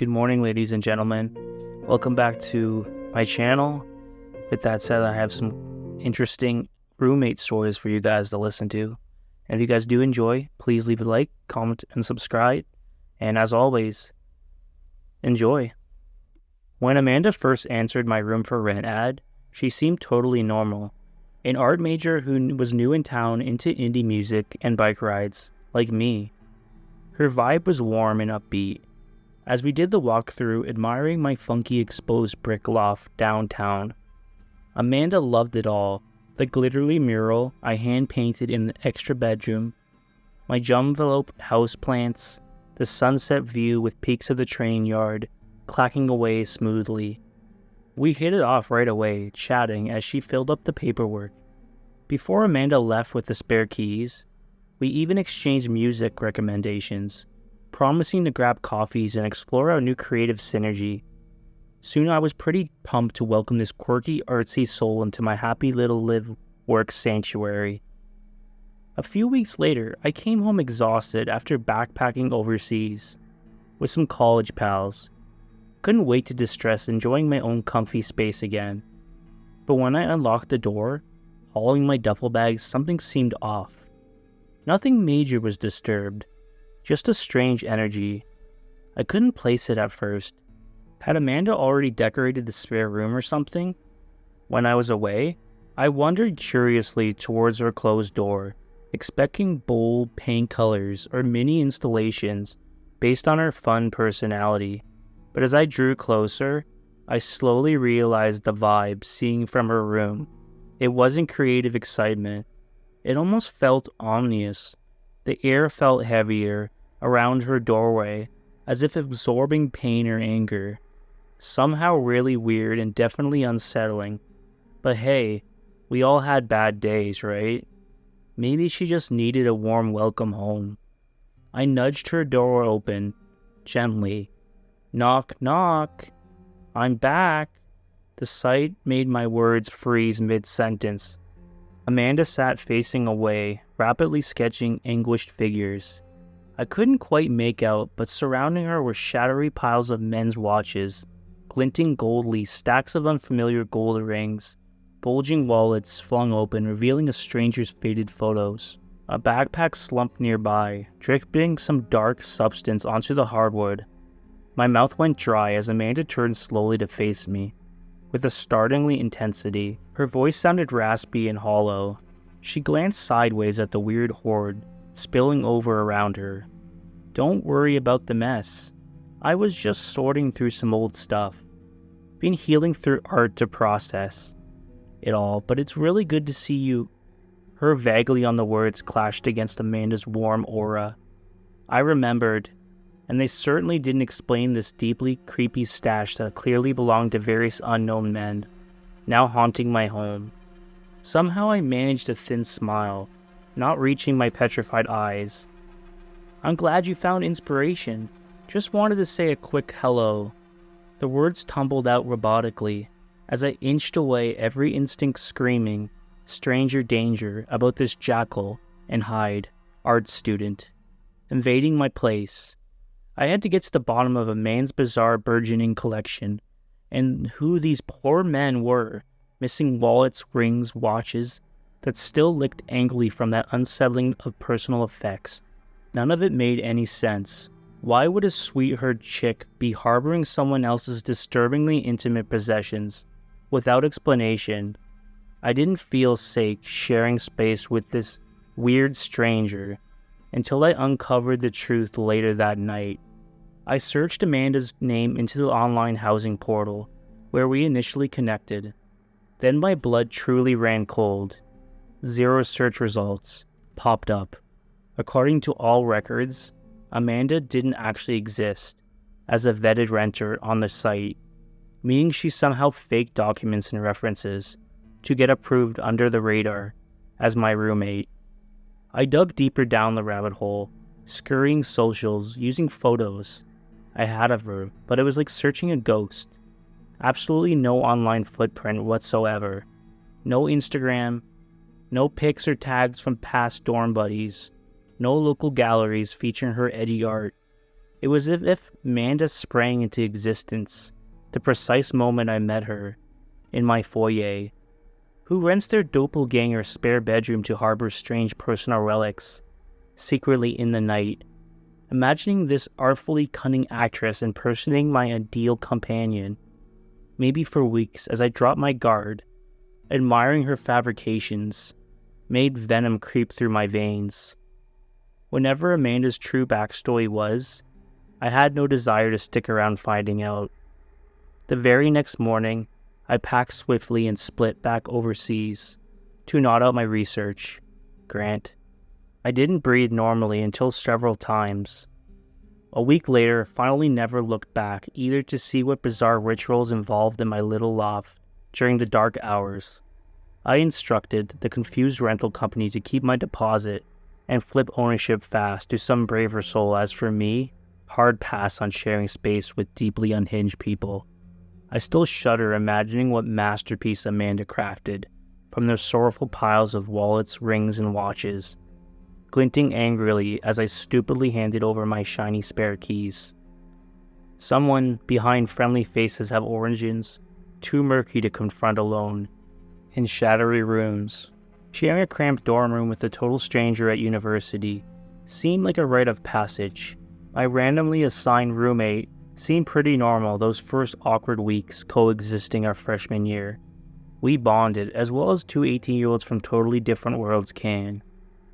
Good morning, ladies and gentlemen. Welcome back to my channel. With that said, I have some interesting roommate stories for you guys to listen to. And if you guys do enjoy, please leave a like, comment, and subscribe. And as always, enjoy. When Amanda first answered my room for rent ad, she seemed totally normal. An art major who was new in town into indie music and bike rides, like me. Her vibe was warm and upbeat. As we did the walkthrough, admiring my funky exposed brick loft downtown, Amanda loved it all. The glittery mural I hand-painted in the extra bedroom, my jumvelope houseplants, the sunset view with peaks of the train yard clacking away smoothly. We hit it off right away, chatting as she filled up the paperwork. Before Amanda left with the spare keys, we even exchanged music recommendations, promising to grab coffees and explore our new creative synergy. Soon I was pretty pumped to welcome this quirky, artsy soul into my happy little live-work sanctuary. A few weeks later, I came home exhausted after backpacking overseas with some college pals. Couldn't wait to distress, enjoying my own comfy space again. But when I unlocked the door, hauling my duffel bags, something seemed off. Nothing major was disturbed. Just a strange energy. I couldn't place it at first. Had Amanda already decorated the spare room or something? When I was away, I wandered curiously towards her closed door, expecting bold paint colors or mini installations based on her fun personality. But as I drew closer, I slowly realized the vibe seeing from her room. It wasn't creative excitement. It almost felt ominous. The air felt heavier around her doorway, as if absorbing pain or anger. Somehow really weird and definitely unsettling. But hey, we all had bad days, right? Maybe she just needed a warm welcome home. I nudged her door open, gently. Knock, knock. I'm back. The sight made my words freeze mid-sentence. Amanda sat facing away, rapidly sketching anguished figures. I couldn't quite make out, but surrounding her were shadowy piles of men's watches, glinting goldly, stacks of unfamiliar gold rings, bulging wallets flung open, revealing a stranger's faded photos. A backpack slumped nearby, dripping some dark substance onto the hardwood. My mouth went dry as Amanda turned slowly to face me. With a startling intensity, her voice sounded raspy and hollow. She glanced sideways at the weird hoard spilling over around her. Don't worry about the mess. I was just sorting through some old stuff. Been healing through art to process it all, but it's really good to see you. Her vaguely on the words clashed against Amanda's warm aura. I remembered, and they certainly didn't explain this deeply creepy stash that clearly belonged to various unknown men, now haunting my home. Somehow I managed a thin smile, not reaching my petrified eyes. I'm glad you found inspiration. Just wanted to say a quick hello. The words tumbled out robotically as I inched away, every instinct screaming, stranger danger, about this Jackal and Hyde art student, invading my place. I had to get to the bottom of a man's bizarre burgeoning collection, and who these poor men were, missing wallets, rings, watches, that still licked angrily from that unsettling of personal effects. None of it made any sense. Why would a sweetheart chick be harboring someone else's disturbingly intimate possessions? Without explanation, I didn't feel safe sharing space with this weird stranger until I uncovered the truth later that night. I searched Amanda's name into the online housing portal where we initially connected. Then my blood truly ran cold. 0 search results popped up. According to all records, Amanda didn't actually exist as a vetted renter on the site, meaning she somehow faked documents and references to get approved under the radar as my roommate. I dug deeper down the rabbit hole, scurrying socials, using photos I had of her, but it was like searching a ghost. Absolutely no online footprint whatsoever. No Instagram, no pics or tags from past dorm buddies, no local galleries featuring her edgy art. It was as if Amanda sprang into existence the precise moment I met her in my foyer. Who rents their doppelganger spare bedroom to harbor strange personal relics secretly in the night? Imagining this artfully cunning actress impersonating my ideal companion, maybe for weeks as I dropped my guard, admiring her fabrications, made venom creep through my veins. Whenever Amanda's true backstory was, I had no desire to stick around finding out. The very next morning, I packed swiftly and split back overseas to nod out my research. Grant. I didn't breathe normally until several times. A week later, finally never looked back, either to see what bizarre rituals involved in my little loft during the dark hours. I instructed the confused rental company to keep my deposit and flip ownership fast to some braver soul. As for me, hard pass on sharing space with deeply unhinged people. I still shudder imagining what masterpiece Amanda crafted from those sorrowful piles of wallets, rings, and watches, glinting angrily as I stupidly handed over my shiny spare keys. Someone behind friendly faces have origins too murky to confront alone in shadowy rooms. Sharing a cramped dorm room with a total stranger at university seemed like a rite of passage. My randomly assigned roommate seemed pretty normal those first awkward weeks coexisting our freshman year. We bonded, as well as two 18-year-olds from totally different worlds can.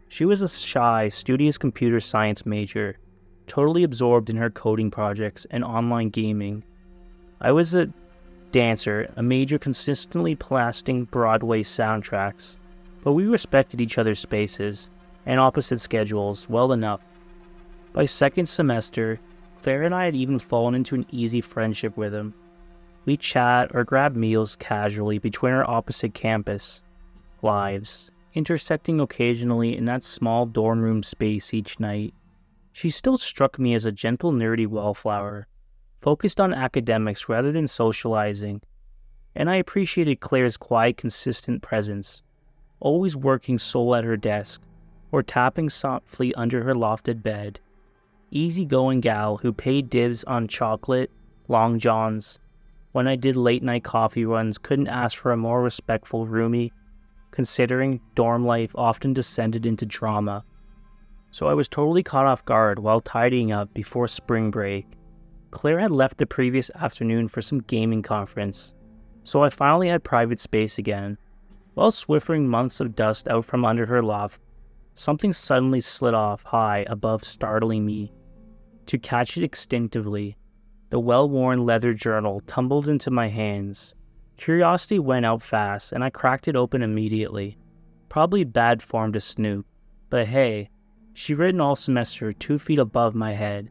She was a shy, studious computer science major, totally absorbed in her coding projects and online gaming. I was a dancer, a major consistently blasting Broadway soundtracks, but we respected each other's spaces and opposite schedules well enough. By second semester, Claire and I had even fallen into an easy friendship with him. We chat or grab meals casually between our opposite campus lives, intersecting occasionally in that small dorm room space each night. She still struck me as a gentle, nerdy wallflower, focused on academics rather than socializing, and I appreciated Claire's quiet, consistent presence, always working sole at her desk or tapping softly under her lofted bed. Easygoing gal who paid dibs on chocolate, long johns. When I did late-night coffee runs, couldn't ask for a more respectful roomie, considering dorm life often descended into drama. So I was totally caught off guard while tidying up before spring break. Claire had left the previous afternoon for some gaming conference, so I finally had private space again. While swiffering months of dust out from under her loft, something suddenly slid off high above, startling me. To catch it instinctively, the well-worn leather journal tumbled into my hands. Curiosity went out fast, and I cracked it open immediately. Probably bad form to snoop, but hey, she'd written all semester 2 feet above my head,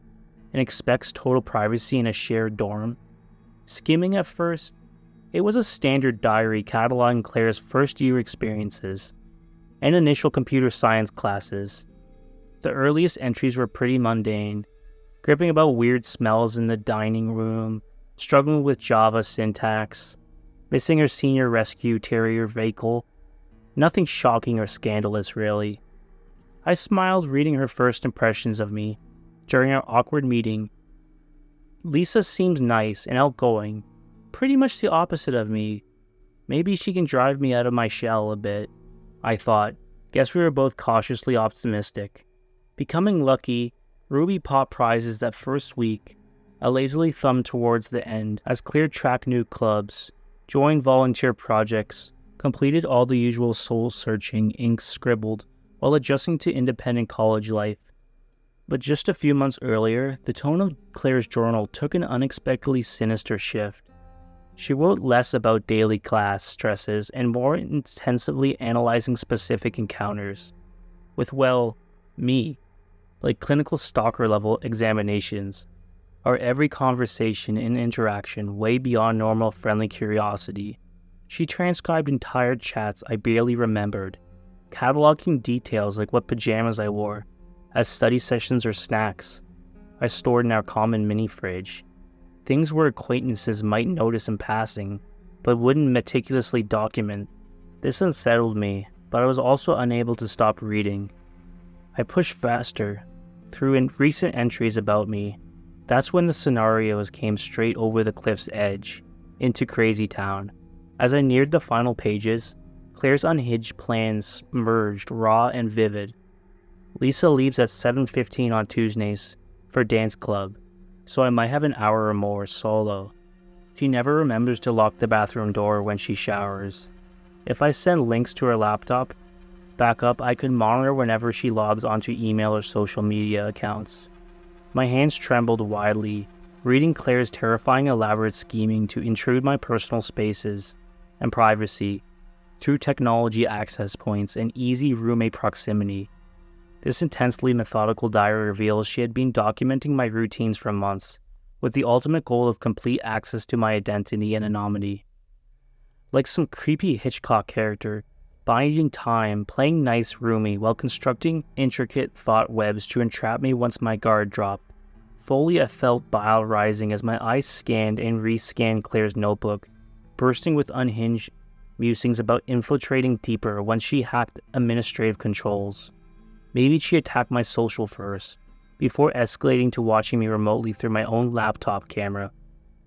and expects total privacy in a shared dorm. Skimming at first, it was a standard diary cataloging Claire's first-year experiences and initial computer science classes. The earliest entries were pretty mundane, gripping about weird smells in the dining room, struggling with Java syntax, missing her senior rescue terrier vehicle. Nothing shocking or scandalous, really. I smiled reading her first impressions of me during our awkward meeting. Lisa seemed nice and outgoing, pretty much the opposite of me. Maybe she can drive me out of my shell a bit, I thought. Guess we were both cautiously optimistic. Becoming lucky, Ruby popped prizes that first week. I lazily thumbed towards the end as Claire tracked new clubs, joined volunteer projects, completed all the usual soul-searching ink scribbled while adjusting to independent college life. But just a few months earlier, the tone of Claire's journal took an unexpectedly sinister shift. She wrote less about daily class stresses and more intensively analyzing specific encounters with, well, me, like clinical stalker-level examinations, our every conversation and interaction way beyond normal friendly curiosity. She transcribed entire chats I barely remembered, cataloging details like what pajamas I wore as study sessions or snacks I stored in our common mini-fridge. Things where acquaintances might notice in passing, but wouldn't meticulously document. This unsettled me, but I was also unable to stop reading. I pushed faster, through recent entries about me, That's when the scenarios came straight over the cliff's edge, into Crazy Town. As I neared the final pages, Claire's unhinged plans emerged raw and vivid. Lisa leaves at 7:15 on Tuesdays for dance club, so I might have an hour or more solo. She never remembers to lock the bathroom door when she showers. If I send links to her laptop backup, I could monitor whenever she logs onto email or social media accounts. My hands trembled wildly, reading Claire's terrifying elaborate scheming to intrude my personal spaces and privacy through technology access points and easy roommate proximity. This intensely methodical diary reveals she had been documenting my routines for months, with the ultimate goal of complete access to my identity and anonymity. Like some creepy Hitchcock character, biding time, playing nice roomie while constructing intricate thought webs to entrap me once my guard dropped. Fully I felt bile rising as my eyes scanned and re-scanned Claire's notebook, bursting with unhinged musings about infiltrating deeper once she hacked administrative controls. Maybe she attacked my social first, before escalating to watching me remotely through my own laptop camera,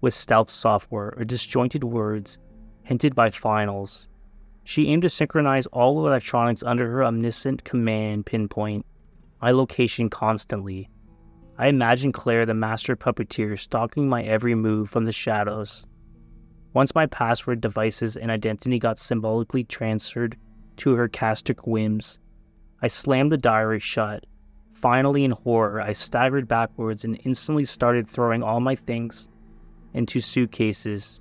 with stealth software or disjointed words hinted by finals. She aimed to synchronize all electronics under her omniscient command pinpoint my location constantly. I imagined Claire, the master puppeteer, stalking my every move from the shadows. Once my password, devices, and identity got symbolically transferred to her caustic whims, I slammed the diary shut. Finally, in horror, I staggered backwards and instantly started throwing all my things into suitcases.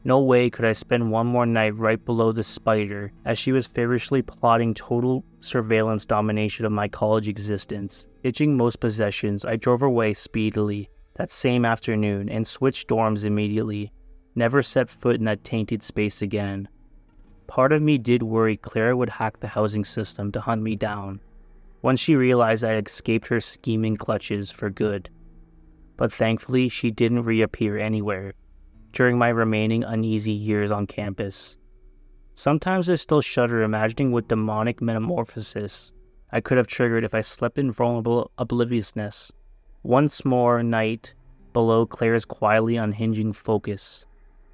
No way could I spend one more night right below the spider, as she was feverishly plotting total surveillance domination of my college existence. Ditching most possessions, I drove away speedily that same afternoon and switched dorms immediately. Never set foot in that tainted space again. Part of me did worry Claire would hack the housing system to hunt me down, once she realized I had escaped her scheming clutches for good. But thankfully, she didn't reappear anywhere during my remaining uneasy years on campus. Sometimes I still shudder imagining what demonic metamorphosis I could have triggered if I slept in vulnerable obliviousness. Once more night below Claire's quietly unhinging focus.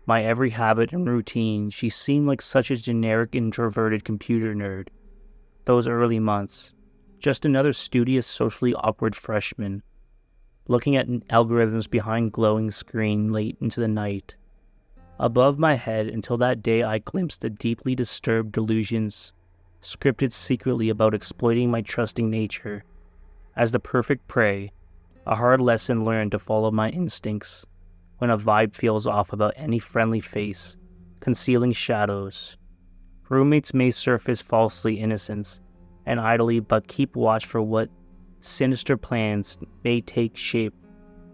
My every habit and routine, she seemed like such a generic introverted computer nerd. Those early months, just another studious, socially awkward freshman, looking at algorithms behind glowing screen late into the night. Above my head until that day I glimpsed the deeply disturbed delusions, scripted secretly about exploiting my trusting nature. As the perfect prey, a hard lesson learned to follow my instincts when a vibe feels off about any friendly face, concealing shadows. Roommates may surface falsely innocent and idly, but keep watch for what sinister plans may take shape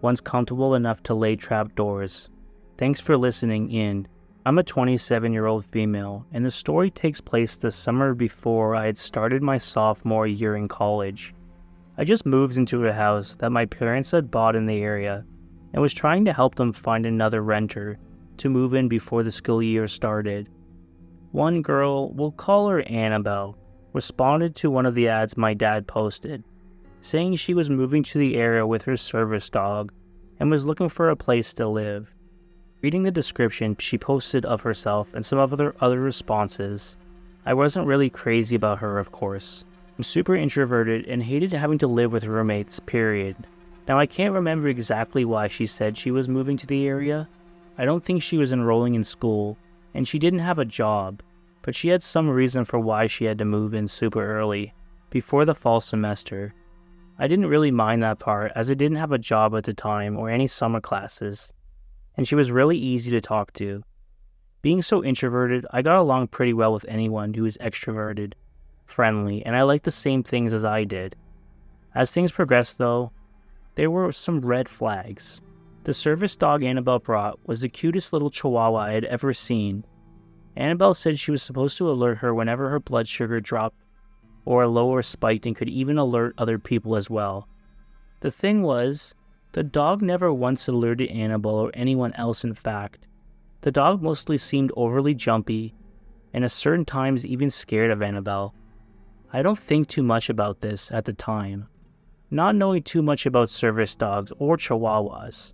once comfortable enough to lay trapdoors. Thanks for listening in. I'm a 27-year-old female, and the story takes place the summer before I had started my sophomore year in college. I just moved into a house that my parents had bought in the area and was trying to help them find another renter to move in before the school year started. One girl, we'll call her Annabelle, responded to one of the ads my dad posted, saying she was moving to the area with her service dog and was looking for a place to live. Reading the description she posted of herself and some of other responses, I wasn't really crazy about her, of course. I'm super introverted and hated having to live with roommates, period. Now I can't remember exactly why she said she was moving to the area. I don't think she was enrolling in school, and she didn't have a job, but she had some reason for why she had to move in super early, before the fall semester. I didn't really mind that part, as I didn't have a job at the time or any summer classes, and she was really easy to talk to. Being so introverted, I got along pretty well with anyone who was extroverted, friendly, and I liked the same things as I did. As things progressed though, there were some red flags. The service dog Annabelle brought was the cutest little chihuahua I had ever seen. Annabelle said she was supposed to alert her whenever her blood sugar dropped or low or spiked, and could even alert other people as well. The thing was, the dog never once alerted Annabelle or anyone else. In fact, the dog mostly seemed overly jumpy and at certain times even scared of Annabelle. I don't think too much about this at the time, not knowing too much about service dogs or chihuahuas.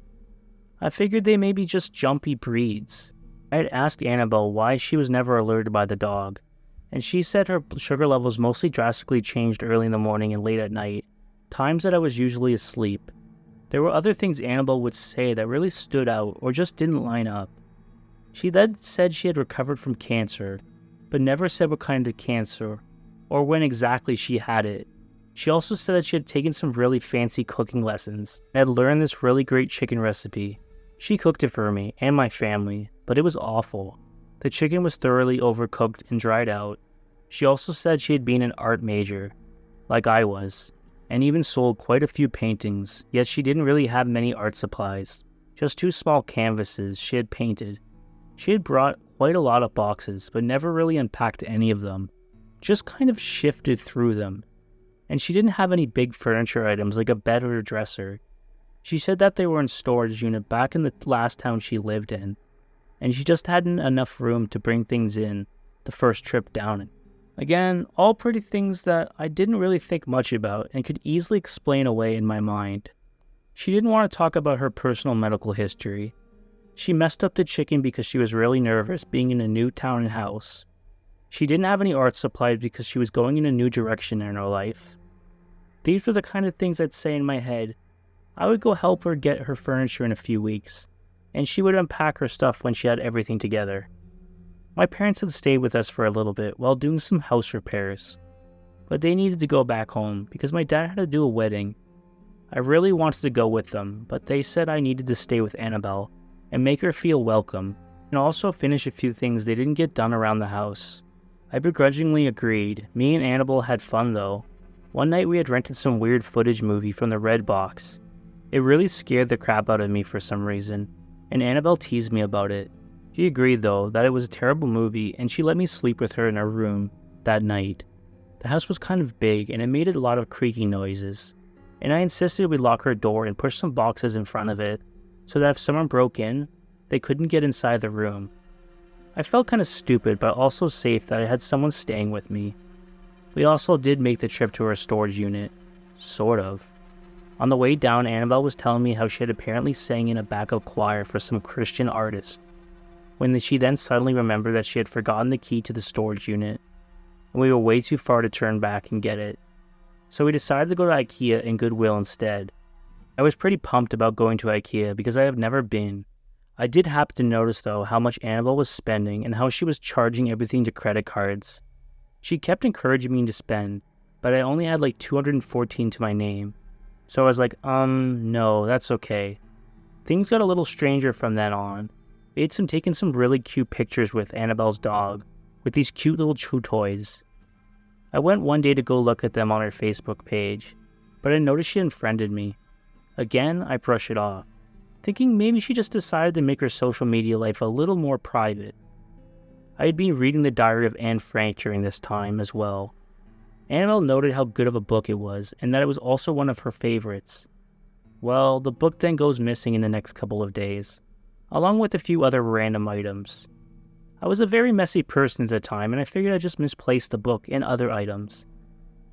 I figured they may be just jumpy breeds. I had asked Annabelle why she was never alerted by the dog, and she said her sugar levels mostly drastically changed early in the morning and late at night, times that I was usually asleep. There were other things Annabelle would say that really stood out or just didn't line up. She then said she had recovered from cancer, but never said what kind of cancer or when exactly she had it. She also said that she had taken some really fancy cooking lessons and had learned this really great chicken recipe. She cooked it for me and my family, but it was awful. The chicken was thoroughly overcooked and dried out. She also said she had been an art major, like I was, and even sold quite a few paintings, yet she didn't really have many art supplies. Just 2 small canvases she had painted. She had brought quite a lot of boxes, but never really unpacked any of them. Just kind of shifted through them. And she didn't have any big furniture items like a bed or a dresser. She said that they were in storage unit back in the last town she lived in, and she just hadn't enough room to bring things in the first trip down it. Again, all pretty things that I didn't really think much about and could easily explain away in my mind. She didn't want to talk about her personal medical history. She messed up the chicken because she was really nervous being in a new town and house. She didn't have any art supplies because she was going in a new direction in her life. These were the kind of things I'd say in my head. I would go help her get her furniture in a few weeks, and she would unpack her stuff when she had everything together. My parents had stayed with us for a little bit while doing some house repairs, but they needed to go back home because my dad had to do a wedding. I really wanted to go with them, but they said I needed to stay with Annabelle and make her feel welcome, and also finish a few things they didn't get done around the house. I begrudgingly agreed. Me and Annabelle had fun though. One night we had rented some weird footage movie from the Red Box. It really scared the crap out of me for some reason, and Annabelle teased me about it. She agreed though that it was a terrible movie, and she let me sleep with her in her room that night. The house was kind of big and it made a lot of creaking noises, and I insisted we lock her door and push some boxes in front of it so that if someone broke in, they couldn't get inside the room. I felt kind of stupid but also safe that I had someone staying with me. We also did make the trip to her storage unit. Sort of. On the way down, Annabelle was telling me how she had apparently sang in a backup choir for some Christian artist, when she then suddenly remembered that she had forgotten the key to the storage unit, and we were way too far to turn back and get it. So we decided to go to IKEA and Goodwill instead. I was pretty pumped about going to IKEA because I have never been. I did happen to notice though how much Annabelle was spending and how she was charging everything to credit cards. She kept encouraging me to spend, but I only had like $214 to my name. So I was like, no, that's okay. Things got a little stranger from then on. We had taken some really cute pictures with Annabelle's dog, with these cute little chew toys. I went one day to go look at them on her Facebook page, but I noticed she unfriended me. Again, I brushed it off, thinking maybe she just decided to make her social media life a little more private. I had been reading the Diary of Anne Frank during this time as well. Annabelle noted how good of a book it was, and that it was also one of her favorites. Well, the book then goes missing in the next couple of days, along with a few other random items. I was a very messy person at the time, and I figured I just misplaced the book and other items,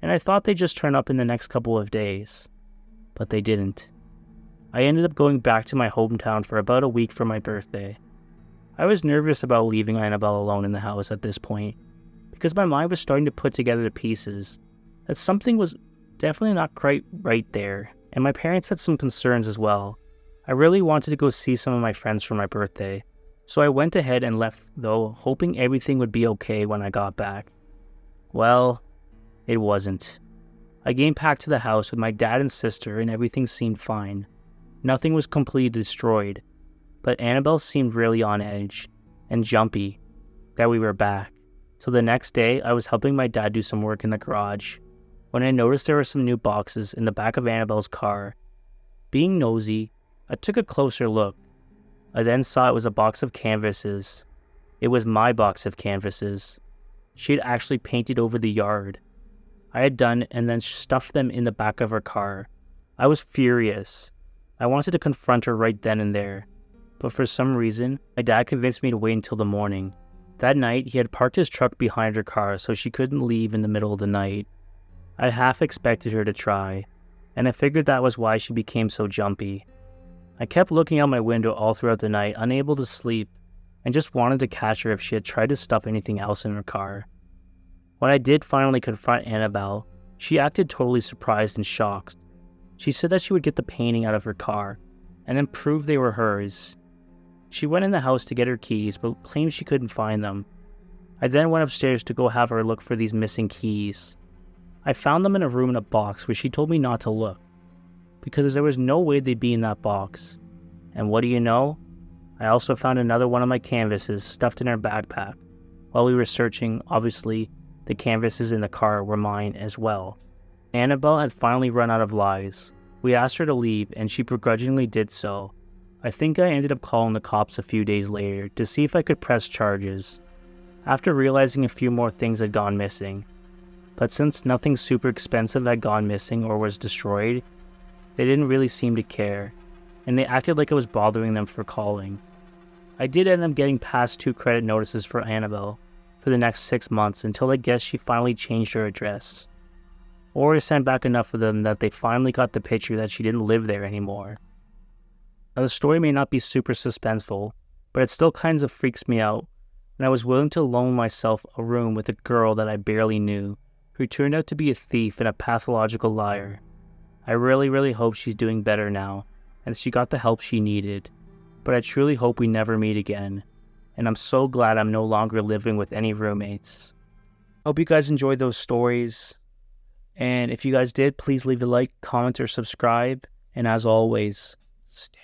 and I thought they'd just turn up in the next couple of days. But they didn't. I ended up going back to my hometown for about a week for my birthday. I was nervous about leaving Annabelle alone in the house at this point, because my mind was starting to put together the pieces that something was definitely not quite right there, and my parents had some concerns as well. I really wanted to go see some of my friends for my birthday, so I went ahead and left though, hoping everything would be okay when I got back. Well, it wasn't. I came back to the house with my dad and sister and everything seemed fine. Nothing was completely destroyed, but Annabelle seemed really on edge and jumpy that we were back. So the next day, I was helping my dad do some work in the garage when I noticed there were some new boxes in the back of Annabelle's car. Being nosy, I took a closer look. I then saw it was a box of canvases. It was my box of canvases. She had actually painted over the yard I had done and then stuffed them in the back of her car. I was furious. I wanted to confront her right then and there, but for some reason, my dad convinced me to wait until the morning. That night, he had parked his truck behind her car so she couldn't leave in the middle of the night. I half expected her to try, and I figured that was why she became so jumpy. I kept looking out my window all throughout the night, unable to sleep, and just wanted to catch her if she had tried to stuff anything else in her car. When I did finally confront Annabelle, she acted totally surprised and shocked. She said that she would get the painting out of her car, and then prove they were hers. She went in the house to get her keys, but claimed she couldn't find them. I then went upstairs to go have her look for these missing keys. I found them in a room in a box where she told me not to look, because there was no way they'd be in that box. And what do you know? I also found another one of my canvases stuffed in her backpack. While we were searching, obviously, the canvases in the car were mine as well. Annabelle had finally run out of lies. We asked her to leave, and she begrudgingly did so. I think I ended up calling the cops a few days later to see if I could press charges, after realizing a few more things had gone missing. But since nothing super expensive had gone missing or was destroyed, they didn't really seem to care, and they acted like it was bothering them for calling. I did end up getting past 2 credit notices for Annabelle for the next 6 months until I guess she finally changed her address. Or sent back enough of them that they finally got the picture that she didn't live there anymore. Now the story may not be super suspenseful, but it still kind of freaks me out, and I was willing to loan myself a room with a girl that I barely knew, who turned out to be a thief and a pathological liar. I really hope she's doing better now, and she got the help she needed, but I truly hope we never meet again, and I'm so glad I'm no longer living with any roommates. Hope you guys enjoyed those stories, and if you guys did, please leave a like, comment, or subscribe, and as always, stay